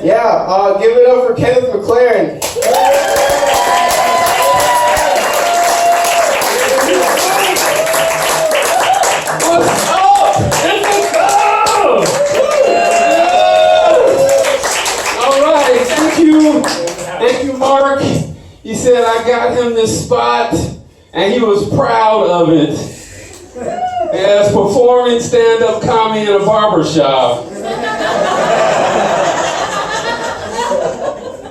Yeah, give it up for Kenneth McLaren. What's up? All right, thank you, Mark. He said I got him this spot, and he was proud of it. As performing stand-up comedy in a barbershop.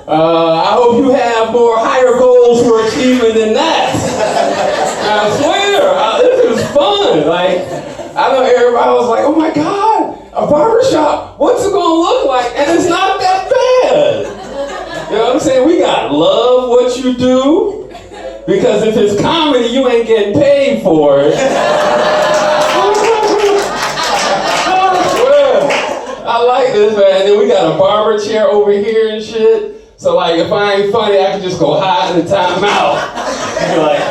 I hope you have more higher goals for achievement than that. I swear, this is fun. Like, I know everybody was like, oh my God, a barbershop, what's it gonna look like? And it's not that bad. You know what I'm saying? We gotta love what you do, because if it's comedy, you ain't getting paid for it. I like this, man. And then we got a barber chair over here and shit. So like, if I ain't funny, I can just go hide in the timeout. You're like,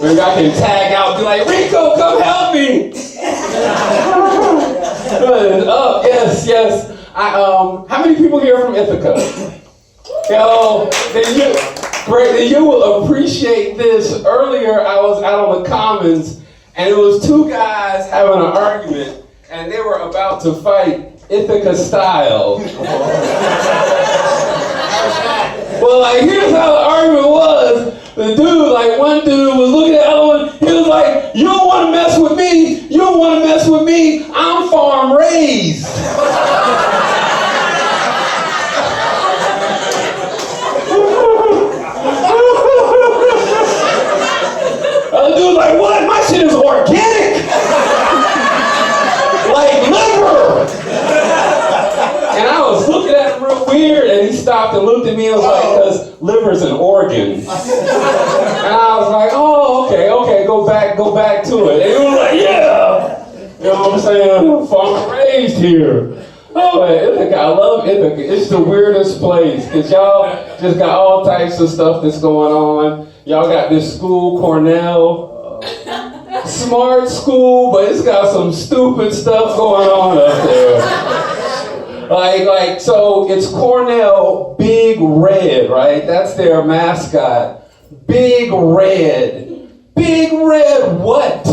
maybe I can tag out, be like, Rico, come help me. Yes. How many people here from Ithaca? Yo, then you will appreciate this. Earlier, I was out on the Commons, and it was two guys having an argument, and they were about to fight Ithaca style. Well, like, here's how the argument was. The dude, like, one dude was looking at the other one, he was like, you don't want to mess with me, you don't want to mess with me, I'm farm raised. The dude's like, what? My shit is organic! Like liver! And I was looking at him real weird, and he stopped and looked at me and was like, because liver's an organ. And I was like, oh, okay, go back to it. And he was like, yeah! You know what I'm saying? Farm raised here. Oh, man, Ithaca, I love Ithaca. It's the weirdest place, because y'all just got all types of stuff that's going on. Y'all got this school, Cornell. Smart school, but it's got some stupid stuff going on up there. Like, so it's Cornell Big Red, right? That's their mascot. Big Red. Big Red what?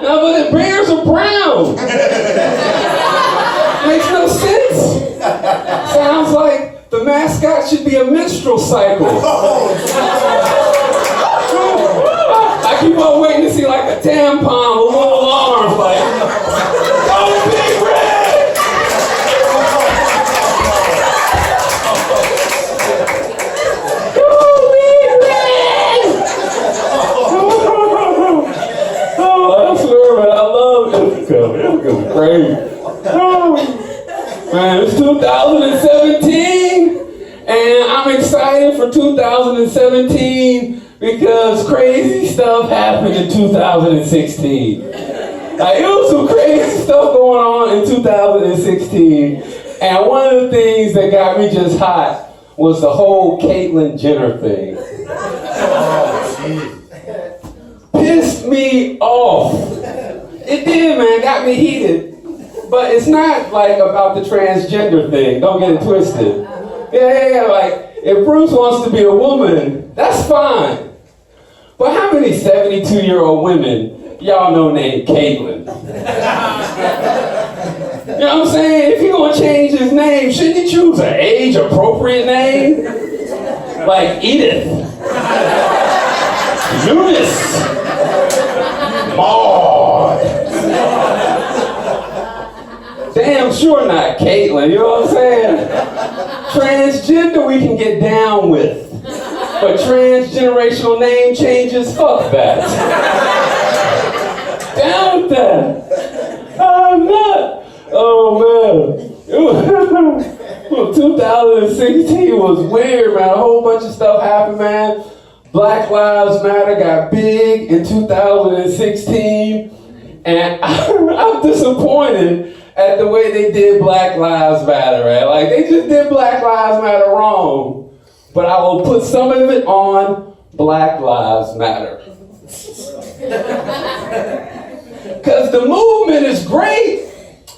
No, but the Bears are brown. Makes no sense. Sounds like the mascot should be a menstrual cycle. I keep on waiting to see like a tampon with little arms, like, oh, Big Red! Oh, Big Red! Oh, I swear, man, I love Ithaca. Ithaca's great. Oh, man, it's 2017, and I'm excited for 2017. Because crazy stuff happened in 2016. Like, it was some crazy stuff going on in 2016. And one of the things that got me just hot was the whole Caitlyn Jenner thing. Pissed me off. It did, man, got me heated. But it's not like about the transgender thing. Don't get it twisted. Yeah, like, if Bruce wants to be a woman, that's fine. But how many 72-year-old women y'all know named Caitlyn? You know what I'm saying? If you're gonna change his name, shouldn't you choose an age-appropriate name? Like Edith, Eunice, Maud. Damn sure not Caitlyn, you know what I'm saying? Transgender we can get down with. But transgenerational name changes, fuck that. Down with that. I'm not. Oh man. 2016 was weird, man. A whole bunch of stuff happened, man. Black Lives Matter got big in 2016. And I'm disappointed at the way they did Black Lives Matter, right? Like, they just did Black Lives Matter wrong. But I will put some of it on Black Lives Matter. Because the movement is great,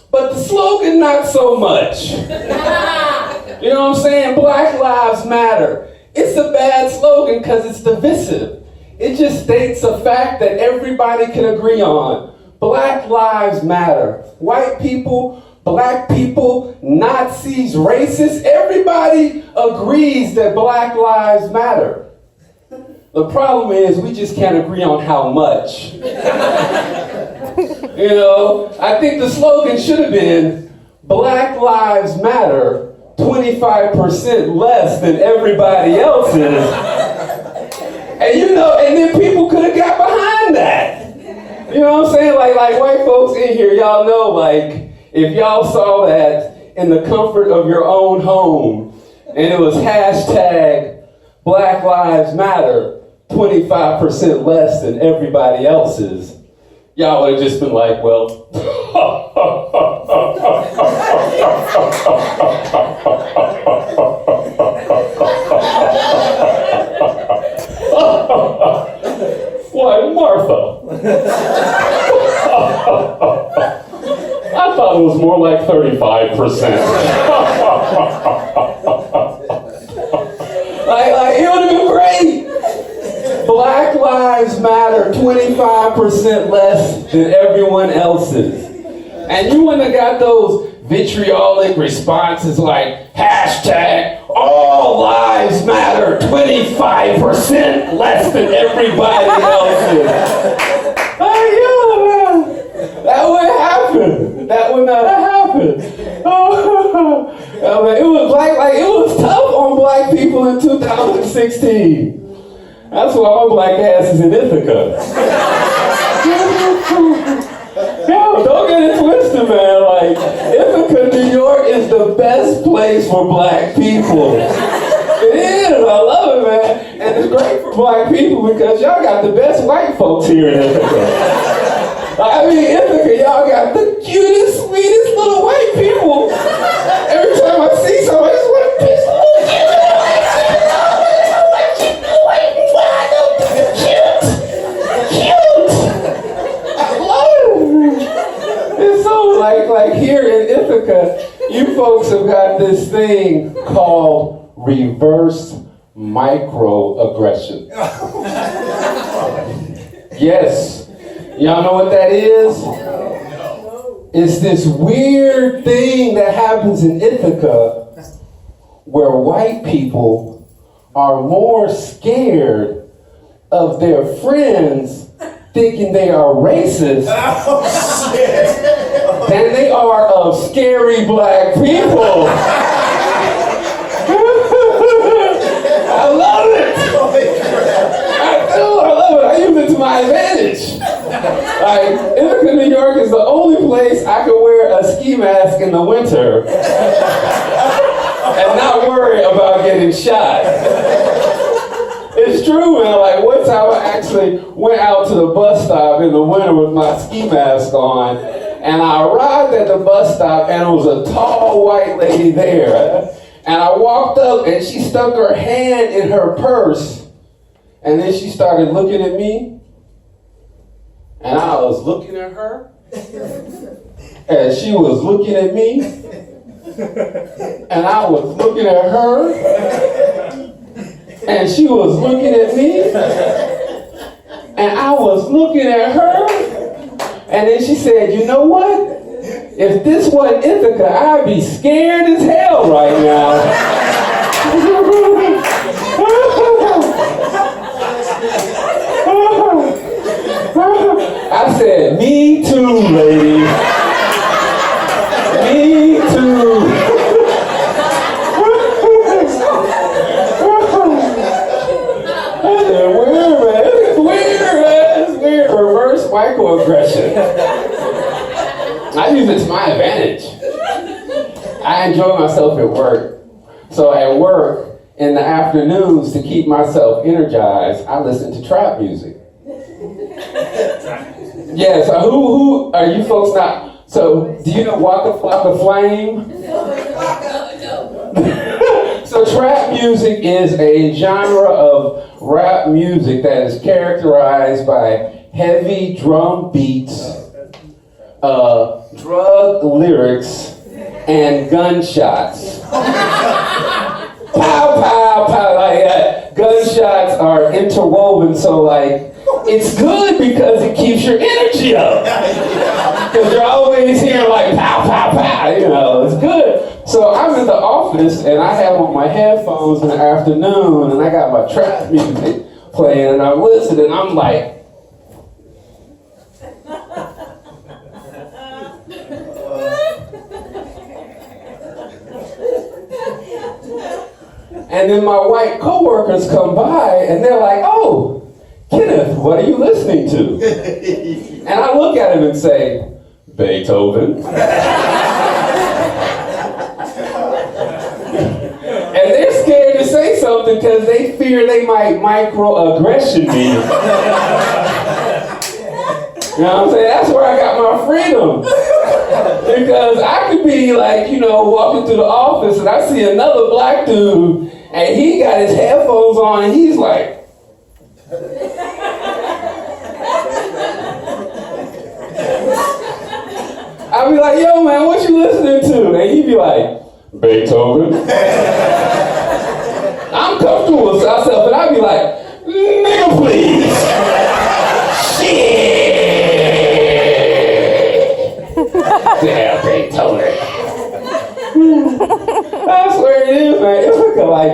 but the slogan not so much. You know what I'm saying? Black Lives Matter. It's a bad slogan because it's divisive. It just states a fact that everybody can agree on. Black Lives Matter. White people, black people, Nazis, racists, everybody agrees that Black Lives Matter. The problem is we just can't agree on how much. You know, I think the slogan should have been Black Lives Matter, 25% less than everybody else's. And you know, and then people could have got behind that. You know what I'm saying? Like white folks in here, y'all know, like, if y'all saw that in the comfort of your own home, and it was hashtag Black Lives Matter, 25% less than everybody else's, y'all would have just been like, well, why, Martha? I thought it was more like 35%. like it would have been great. Black Lives Matter, 25% less than everyone else's. And you wouldn't have got those vitriolic responses like, hashtag all lives matter, 25% less than everybody else's. That would happen. That would not happen. Oh, man, it was tough on black people in 2016. That's why my black ass is in Ithaca. Yo, don't get it twisted, man. Like, Ithaca, New York is the best place for black people. It is. I love it, man. And it's great for black people because y'all got the best white folks here in Ithaca. I mean, Ithaca, y'all got the cutest, sweetest little white people. Every time I see somebody, I just want to piss them like here in Ithaca, you folks have got this thing called reverse microaggression. Yes. Y'all know what that is? It's this weird thing that happens in Ithaca where white people are more scared of their friends thinking they are racist than they are of scary black people. I love it. I do. I love it. I use it to my advantage. Like, Ithaca, New York is the only place I could wear a ski mask in the winter and not worry about getting shot. It's true, man. Like, one time I actually went out to the bus stop in the winter with my ski mask on, and I arrived at the bus stop, and there was a tall white lady there. And I walked up, and she stuck her hand in her purse, and then she started looking at me, and I was looking at her, and she was looking at me, and I was looking at her, and she was looking at me, and I was looking at her, and then she said, you know what? If this wasn't Ithaca, I'd be scared as hell right now. I said, me too, lady. Me too. I said, weird, man. It's weird, man. It's weird. Reverse microaggression. I use it to my advantage. I enjoy myself at work. So at work, in the afternoons, to keep myself energized, I listen to trap music. Yeah, so who are you folks not? So do you know Waka Flocka Flame? So trap music is a genre of rap music that is characterized by heavy drum beats drug lyrics and gunshots. Pow, pow, pow, like that. Gunshots are interwoven, so like, it's good because it keeps your energy up. Because you're always hearing like pow, pow, pow, you know, it's good. So I'm in the office and I have on my headphones in the afternoon and I got my trap music playing and I'm listening and I'm like, and then my white coworkers come by and they're like, oh, Kenneth, what are you listening to? And I look at him and say, Beethoven. And they're scared to say something because they fear they might microaggression me. You know what I'm saying? That's where I got my freedom. Because I could be like, you know, walking through the office and I see another black dude and he got his headphones on and he's like, I'd be like, yo man, what you listening to? And he'd be like, Beethoven. I'm comfortable with myself and I'd be like, nigga please. Shit. Yeah, Beethoven. That's where it is, man. Ithaca, like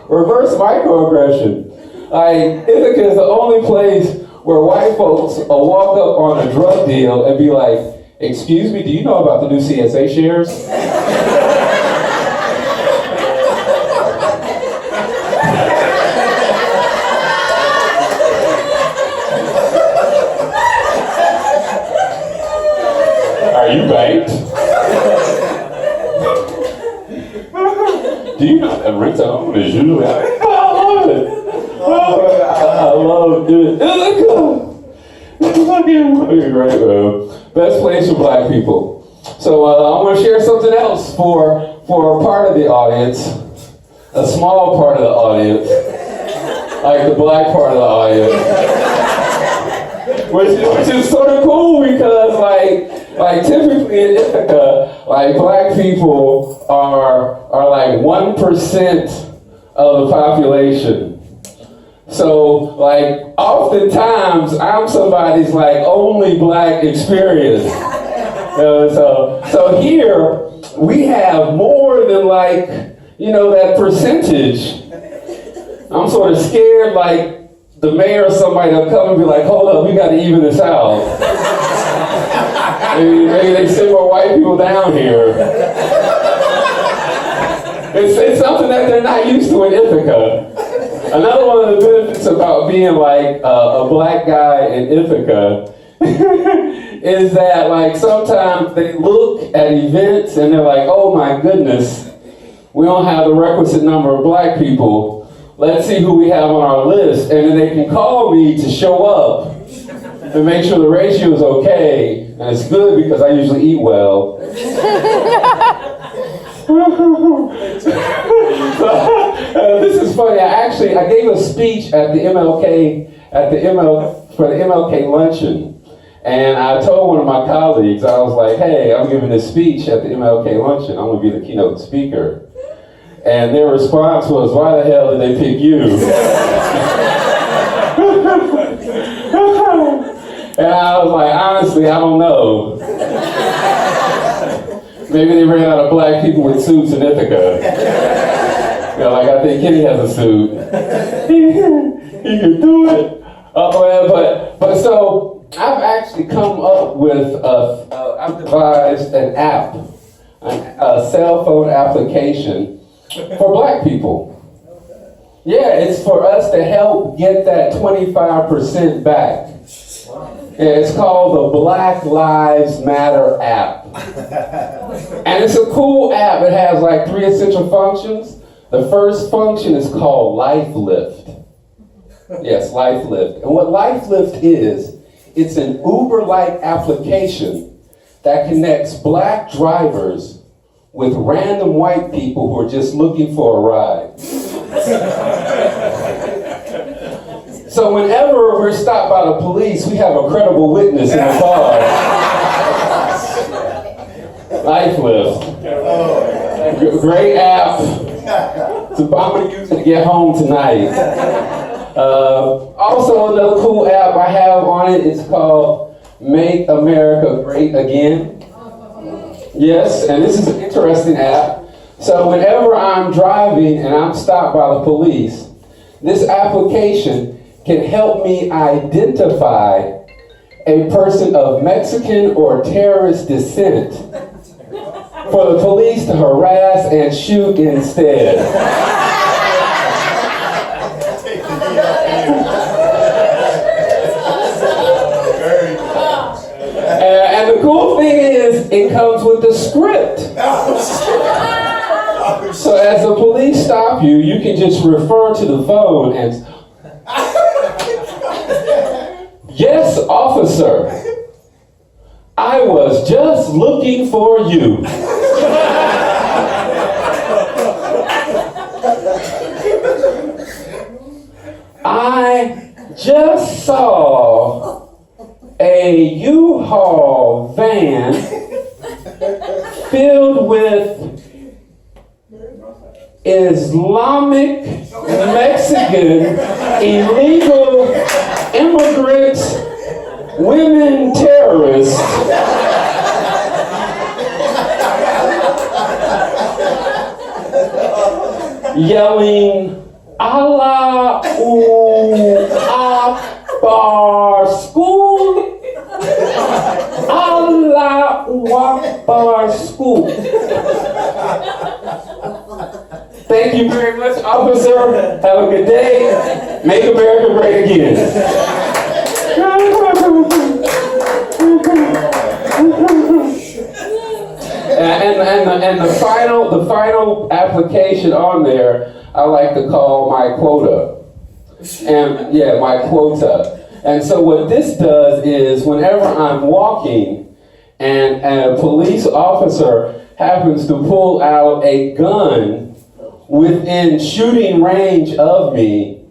reverse microaggression. Like, Ithaca is the only place where white folks will walk up on a drug deal and be like, excuse me, do you know about the new CSA shares? Are you banked? Do you know that rent to own is usually I love it. I love it. It's fucking great, man. Best place for black people. So I want to share something else for a part of the audience, a small part of the audience, like the black part of the audience, which is sort of cool because like typically in Ithaca, like black people are like 1% of the population. So, like, oftentimes, I'm somebody's, like, only black experience. So here, we have more than, like, you know, that percentage. I'm sort of scared, like, the mayor or somebody will come and be like, hold up, we got to even this out. Maybe they send more white people down here. It's something that they're not used to in Ithaca. Another one of the benefits about being like a black guy in Ithaca is that like sometimes they look at events and they're like, oh my goodness, we don't have the requisite number of black people. Let's see who we have on our list. And then they can call me to show up and make sure the ratio is okay. And it's good because I usually eat well. This is funny. I gave a speech at the for the MLK luncheon, and I told one of my colleagues, I was like, "Hey, I'm giving this speech at the MLK luncheon. I'm going to be the keynote speaker." And their response was, "Why the hell did they pick you?" And I was like, "Honestly, I don't know. Maybe they ran out of black people with suits in Ithaca." You know, like I think Kenny has a suit. He can do it. But so I've actually come up with I've devised an app, a cell phone application for black people. Yeah, it's for us to help get that 25% back. And it's called the Black Lives Matter app. And it's a cool app. It has like 3 essential functions. The first function is called LifeLift. Yes, LifeLift. And what LifeLift is, it's an Uber-like application that connects black drivers with random white people who are just looking for a ride. So whenever we're stopped by the police, we have a credible witness in the car LifeLift. Great app. So I'm going to use it to get home tonight. Also, another cool app I have on it is called Make America Great Again. Yes, and this is an interesting app. So whenever I'm driving and I'm stopped by the police, this application can help me identify a person of Mexican or terrorist descent for the police to harass and shoot instead. And the cool thing is, it comes with the script. So as the police stop you, you can just refer to the phone and, "Yes, officer, I was just looking for you." "I just saw a U-Haul van filled with Islamic, Mexican, illegal immigrants, women terrorists, yelling, 'Allahu Akbar school, Allahu Akbar school.'" Thank you very much, officer. Have a good day. Make America great again. And the final application on there, I like to call my quota. And yeah, my quota. And so what this does is, whenever I'm walking and a police officer happens to pull out a gun within shooting range of me,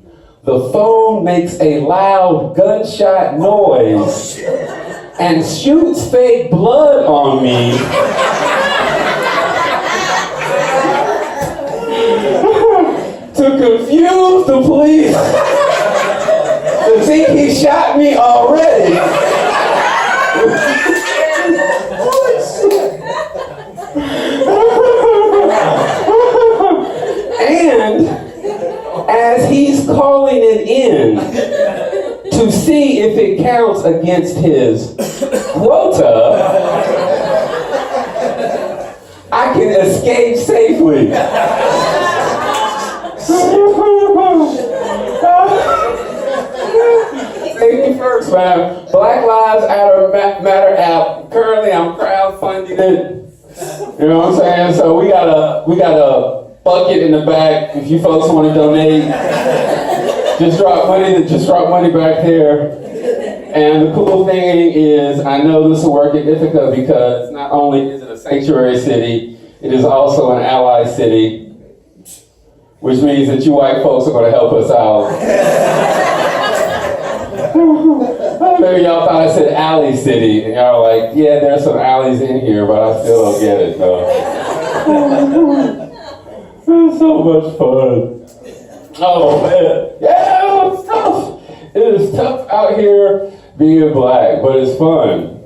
the phone makes a loud gunshot noise and shoots fake blood on me. To confuse the police to think he shot me already. And as he's calling it in to see if it counts against his quota, I can escape safely. Safety first, man. Black Lives Matter app. Currently, I'm crowdfunding it. You know what I'm saying? So we got a bucket in the back. If you folks want to donate, just drop money back there. And the cool thing is, I know this will work in Ithaca because not only is it a sanctuary city, it is also an ally city, which means that you white folks are going to help us out. Maybe y'all thought I said alley city, and y'all are like, yeah, there's some alleys in here, but I still don't get it, though. It's so much fun. Oh, man. Yeah, it's tough. It is tough out here being black, but it's fun.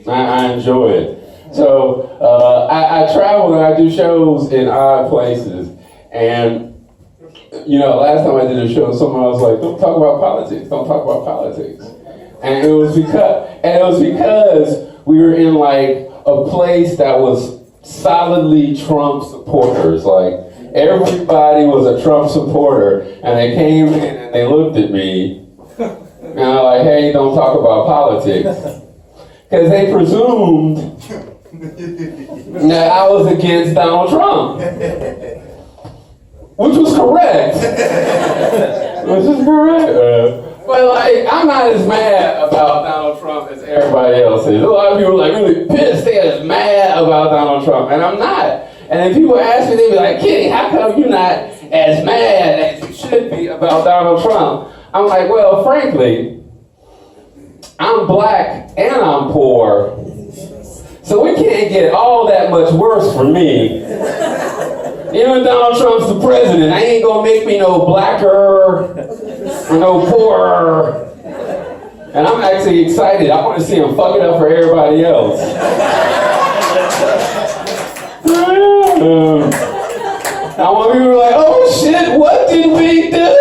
I enjoy it. So I travel and I do shows in odd places. And, you know, last time I did a show, someone was like, don't talk about politics. Don't talk about politics. And it was because we were in like a place that was solidly Trump supporters. Like everybody was a Trump supporter, and they came in and they looked at me, and I'm like, hey, don't talk about politics. Because they presumed that I was against Donald Trump. Which was correct. But like, I'm not as mad about Donald Trump as everybody else is. A lot of people are like really pissed. They're as mad about Donald Trump, and I'm not. And then people ask me, they be like, Kenny, how come you're not as mad as you should be about Donald Trump? I'm like, well, frankly, I'm black and I'm poor. So it can't get all that much worse for me. Even Donald Trump's the president, I ain't gonna make me no blacker or no poorer. And I'm actually excited. I want to see him fuck it up for everybody else. I want people to be like, oh shit, what did we do?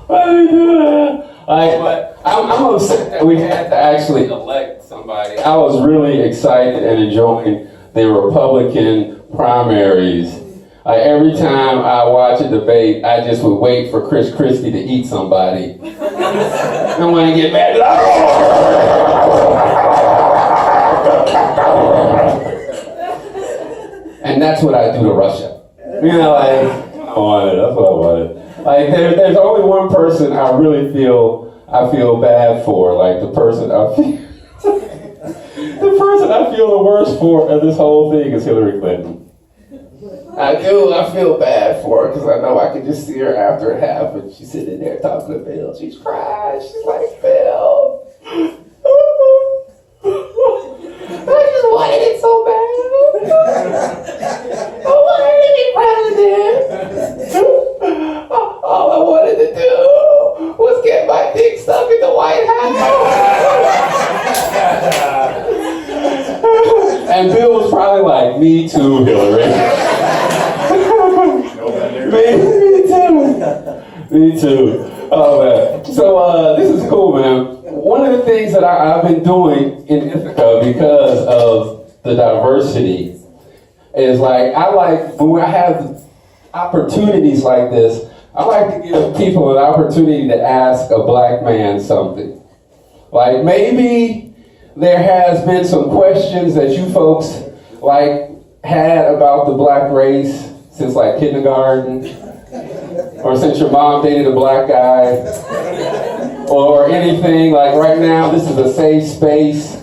What did we do? Like, but I'm upset that we had to actually elect somebody. I was really excited and enjoying the Republican primaries. Like, every time I watch a debate, I just would wait for Chris Christie to eat somebody. And when I get mad, and that's what I do to Russia. You know, like, I wanted, that's what I wanted. Like, there's only one person I really feel bad for. Like, the person I feel the worst for in this whole thing is Hillary Clinton. I feel bad for her because I know I can just see her after it happened. She's sitting there talking to Bill. She's crying. She's like, Bill, I just wanted it so bad. I wanted to be president. All I wanted to do was get my dick stuck in the White House. And Bill was probably like, me too, Hillary. Me too. Oh man. So this is cool, man. One of the things that I've been doing in Ithaca because of the diversity is like when I have opportunities like this, I like to give people an opportunity to ask a black man something. Like, maybe there has been some questions that you folks like had about the black race since like kindergarten, or since your mom dated a black guy, or anything. Like, right now, this is a safe space.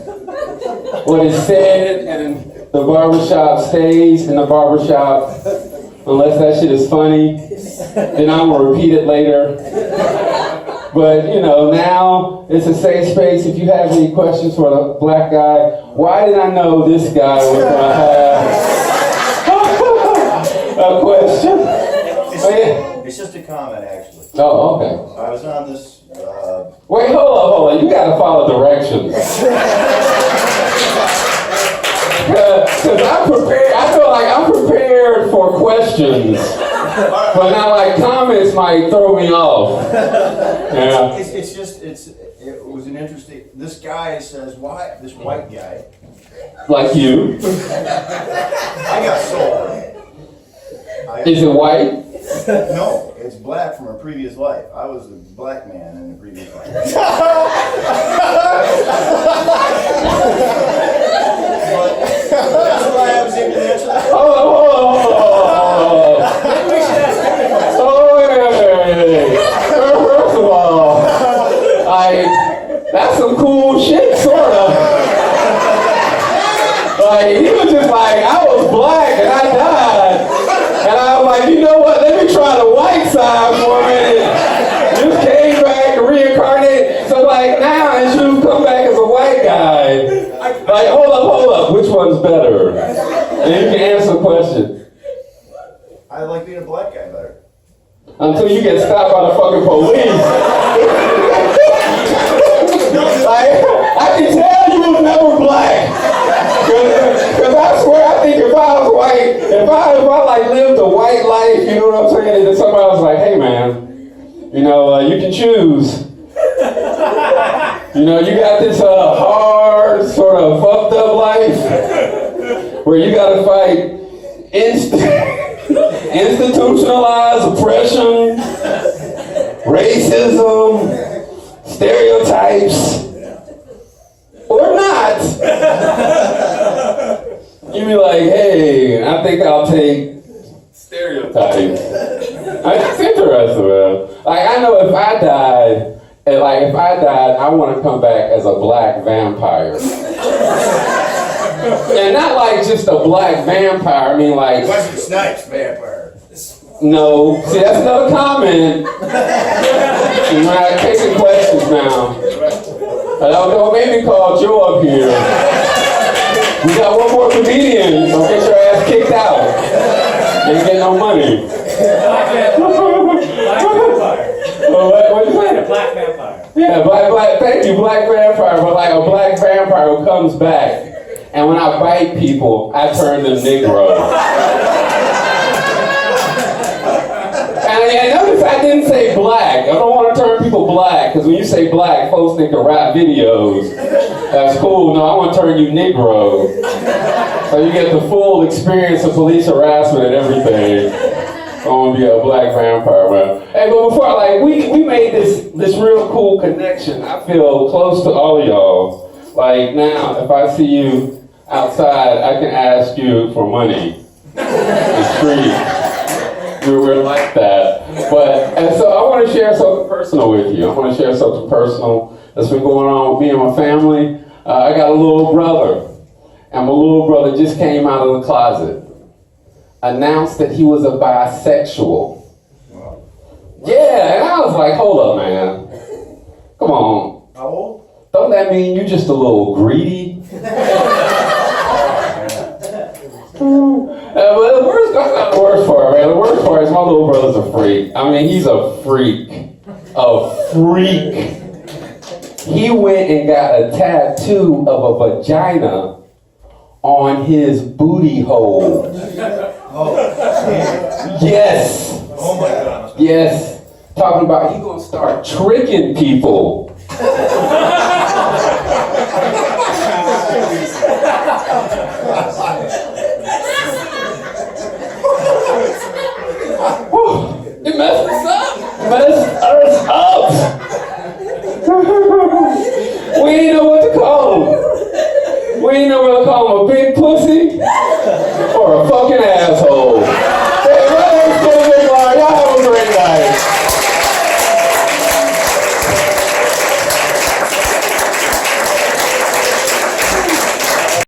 What is said in the barbershop stays in the barbershop, unless that shit is funny. Then I'm gonna repeat it later. But, you know, now it's a safe space. If you have any questions for the black guy, why did I know this guy was gonna have a question? It's just a comment, actually. Oh, okay. I was on this. Wait, hold on. You gotta follow directions. Because I'm prepared. I feel like I'm prepared for questions. But now, like, comments might throw me off. Yeah. It was an interesting. This guy says, why? This white guy. Like you. I got sold. Is it white? No, it's black from a previous life. I was a black man in the previous life. But that's why I was able to answer that. Oh, wait. First of all, like, that's some cool shit, sort of. Like, he was just like, I was black and I died. And I was like, you know what, let me try the white side for a minute. Just came back and reincarnated. So like now, as you come back as a white guy, like, hold up, which one's better? And you can answer the question. I like being a black guy better. Until you get stopped by the fucking police. Like, I can tell you was never black. Because I swear, I think if I was white, if I like lived a white life, you know what I'm saying? And then somebody was like, hey man, you know, you can choose. You know, you got this hard, sort of fucked up life where you gotta fight institutionalized oppression, racism, stereotypes, or not. You be like, hey, I think I'll take stereotypes. That's interesting, man. Like, I know if I died, I want to come back as a black vampire. And not like just a black vampire, I mean like... Wesley Snipes vampire. No, see, that's another comment. I'm taking questions now. Don't make me call Joe up here. We got one more comedian, so get your ass kicked out. You ain't getting no money. Black vampire. What you say? Black vampire. Yeah, thank you, black vampire, but like a black vampire who comes back. And when I bite people, I turn them Negro. And notice I didn't say black. I don't want to turn people black, because when you say black, folks think of rap videos. That's cool. No, I want to turn you Negro. So you get the full experience of police harassment and everything. I want to be a black vampire, man. Hey, but before, like, we made this real cool connection. I feel close to all of y'all. Like, now, if I see you outside, I can ask you for money. It's free. We're like that. And so I want to share something personal with you. I want to share something personal that's been going on with me and my family. I got a little brother, and my little brother just came out of the closet. Announced that he was a bisexual. Yeah, and I was like, hold up, man. Come on. How old? Don't that mean you just a little greedy? But that's not the worst part, man. The worst part is my little brother's a freak. I mean, he's a freak. A freak. He went and got a tattoo of a vagina on his booty hole. Oh, Yes. oh my God. Yes. Talking about he gonna start tricking people. It messed us up. Messed us up. We didn't know what to call him. We didn't know what to call him. A